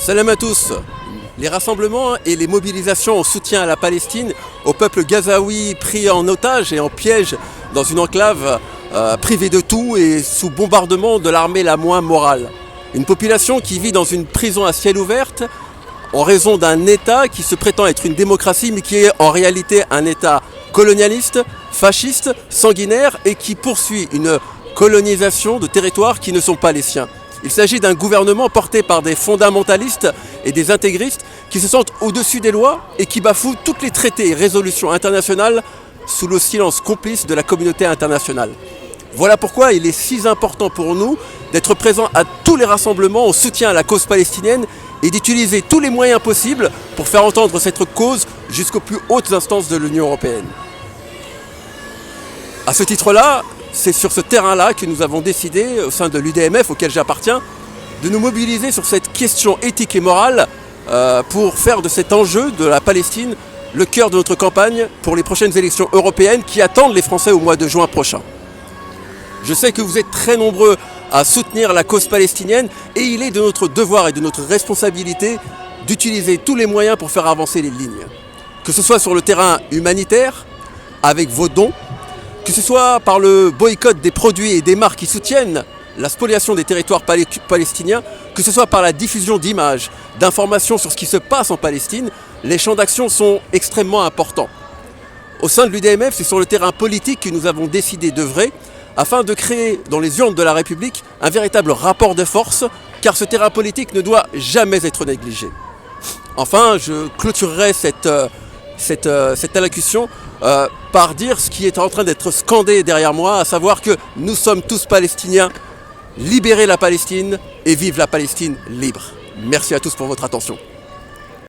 Salam à tous. Les rassemblements et les mobilisations en soutien à la Palestine, au peuple gazaoui pris en otage et en piège dans une enclave privée de tout et sous bombardement de l'armée la moins morale. Une population qui vit dans une prison à ciel ouvert en raison d'un État qui se prétend être une démocratie mais qui est en réalité un État colonialiste, fasciste, sanguinaire et qui poursuit une colonisation de territoires qui ne sont pas les siens. Il s'agit d'un gouvernement porté par des fondamentalistes et des intégristes qui se sentent au-dessus des lois et qui bafouent toutes les traités et résolutions internationales sous le silence complice de la communauté internationale. Voilà pourquoi il est si important pour nous d'être présents à tous les rassemblements en soutien à la cause palestinienne et d'utiliser tous les moyens possibles pour faire entendre cette cause jusqu'aux plus hautes instances de l'Union européenne. À ce titre-là, c'est sur ce terrain-là que nous avons décidé, au sein de l'UDMF auquel j'appartiens, de nous mobiliser sur cette question éthique et morale pour faire de cet enjeu de la Palestine le cœur de notre campagne pour les prochaines élections européennes qui attendent les Français au mois de juin prochain. Je sais que vous êtes très nombreux à soutenir la cause palestinienne et il est de notre devoir et de notre responsabilité d'utiliser tous les moyens pour faire avancer les lignes. Que ce soit sur le terrain humanitaire, avec vos dons, que ce soit par le boycott des produits et des marques qui soutiennent la spoliation des territoires palestiniens, que ce soit par la diffusion d'images, d'informations sur ce qui se passe en Palestine, les champs d'action sont extrêmement importants. Au sein de l'UDMF, c'est sur le terrain politique que nous avons décidé d'œuvrer afin de créer dans les urnes de la République un véritable rapport de force, car ce terrain politique ne doit jamais être négligé. Enfin, je clôturerai cette allocution par dire ce qui est en train d'être scandé derrière moi, à savoir que nous sommes tous palestiniens, libérez la Palestine et vive la Palestine libre. Merci à tous pour votre attention.